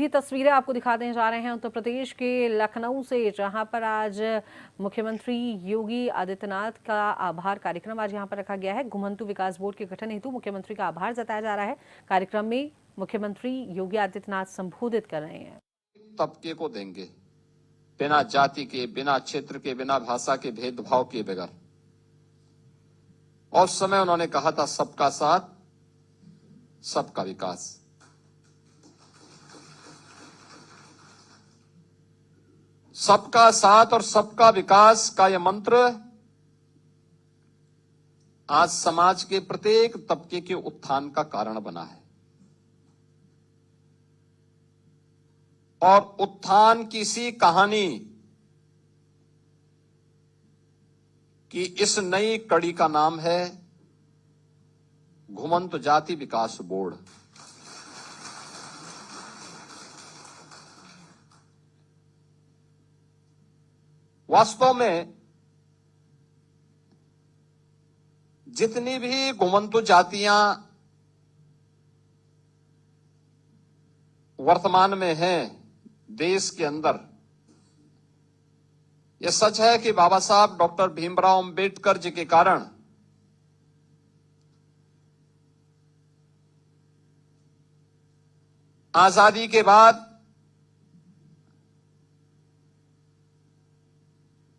ये तस्वीरें आपको दिखाने जा रहे हैं उत्तर प्रदेश के लखनऊ से, जहां पर आज मुख्यमंत्री योगी आदित्यनाथ का आभार कार्यक्रम आज यहां पर रखा गया है। घुमंतु विकास बोर्ड के गठन हेतु मुख्यमंत्री का आभार जताया जा रहा है। कार्यक्रम में मुख्यमंत्री योगी आदित्यनाथ संबोधित कर रहे हैं। तबके को देंगे, बिना जाति के, बिना क्षेत्र के, बिना भाषा के भेदभाव के बगैर। और उस समय उन्होंने कहा था सबका साथ सबका विकास। सबका साथ और सबका विकास का यह मंत्र आज समाज के प्रत्येक तबके के उत्थान का कारण बना है। और उत्थान की सी कहानी कि इस नई कड़ी का नाम है घुमंतु जाति विकास बोर्ड। वास्तव में जितनी भी घुमंतु जातियां वर्तमान में हैं देश के अंदर, यह सच है कि बाबा साहब डॉक्टर भीमराव अंबेडकर जी के कारण आजादी के बाद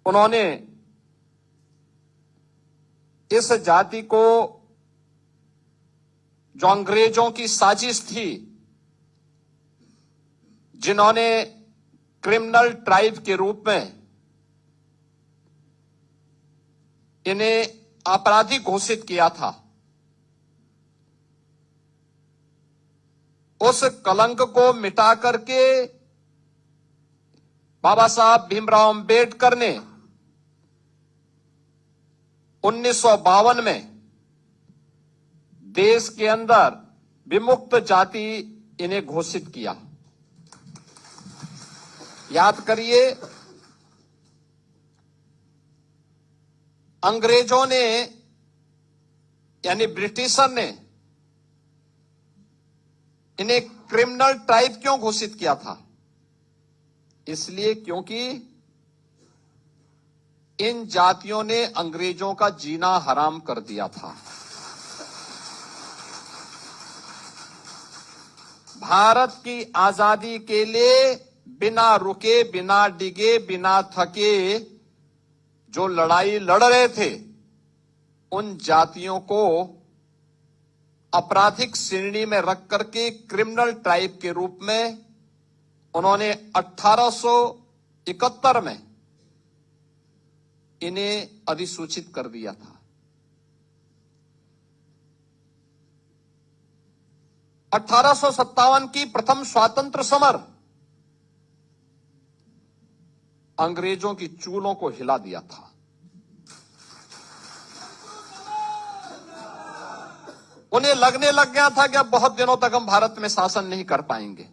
उन्होंने इस जाति को, जो अंग्रेजों की साजिश थी, जिन्होंने क्रिमिनल ट्राइब के रूप में इन्हें आपराधिक घोषित किया था, उस कलंक को मिटा करके बाबा साहब भीमराव अंबेडकर ने 1952 में देश के अंदर विमुक्त जाति इन्हें घोषित किया। याद करिए, अंग्रेजों ने यानी ब्रिटिशर ने इन्हें क्रिमिनल ट्राइब क्यों घोषित किया था? इसलिए क्योंकि इन जातियों ने अंग्रेजों का जीना हराम कर दिया था। भारत की आजादी के लिए बिना रुके, बिना डिगे, बिना थके जो लड़ाई लड़ रहे थे, उन जातियों को आपराधिक श्रेणी में रख करके क्रिमिनल ट्राइब के रूप में उन्होंने 1871 में इन्हें अधिसूचित कर दिया था। 1857 की प्रथम स्वातंत्र समर अंग्रेजों की चूलों को हिला दिया था। उन्हें लगने लग गया था कि अब बहुत दिनों तक हम भारत में शासन नहीं कर पाएंगे,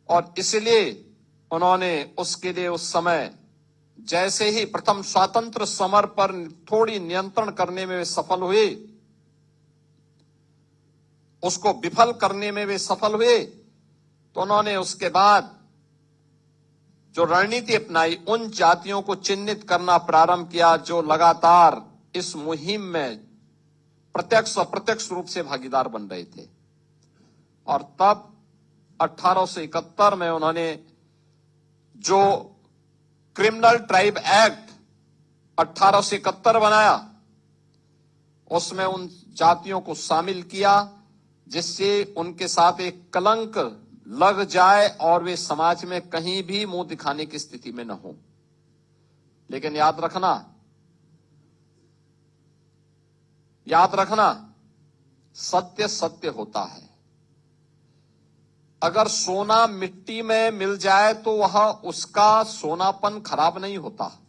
और इसलिए उन्होंने उसके लिए उस समय जैसे ही प्रथम स्वातंत्र समर पर थोड़ी नियंत्रण करने में वे सफल हुए, उसको विफल करने में वे सफल हुए, तो उन्होंने उसके बाद जो रणनीति अपनाई, उन जातियों को चिन्हित करना प्रारंभ किया जो लगातार इस मुहिम में प्रत्यक्ष अप्रत्यक्ष रूप से भागीदार बन रहे थे। और तब 1871 में उन्होंने जो क्रिमिनल ट्राइब एक्ट 1871 बनाया, उसमें उन जातियों को शामिल किया जिससे उनके साथ एक कलंक लग जाए और वे समाज में कहीं भी मुंह दिखाने की स्थिति में न हो। लेकिन याद रखना, सत्य सत्य होता है। अगर सोना मिट्टी में मिल जाए तो वह उसका सोनापन खराब नहीं होता।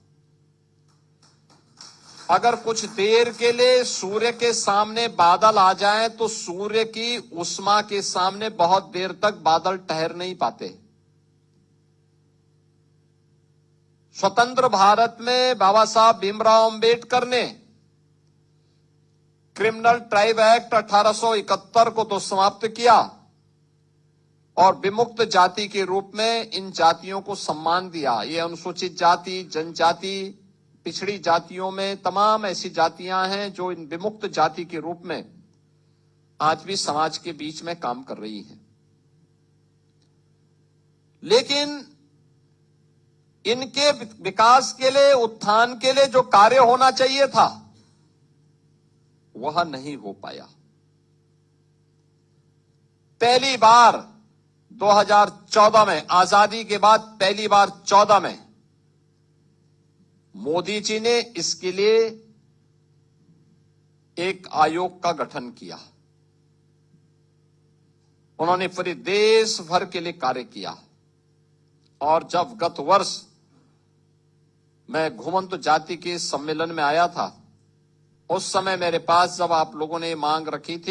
अगर कुछ देर के लिए सूर्य के सामने बादल आ जाएं तो सूर्य की उष्मा के सामने बहुत देर तक बादल ठहर नहीं पाते। स्वतंत्र भारत में बाबा साहब भीमराव अंबेडकर ने क्रिमिनल ट्राइब एक्ट 1871 को तो समाप्त किया, और विमुक्त जाति के रूप में इन जातियों को सम्मान दिया। ये अनुसूचित जाति, जनजाति, पिछड़ी जातियों में तमाम ऐसी जातियां हैं जो इन विमुक्त जाति के रूप में आज भी समाज के बीच में काम कर रही हैं। लेकिन इनके विकास के लिए, उत्थान के लिए जो कार्य होना चाहिए था वह नहीं हो पाया। पहली बार 2014 में, आजादी के बाद पहली बार 14 में मोदी जी ने इसके लिए एक आयोग का गठन किया। उन्होंने पूरे देश भर के लिए कार्य किया। और जब गत वर्ष मैं घुमंतु जाति के सम्मेलन में आया था, उस समय मेरे पास जब आप लोगों ने मांग रखी थी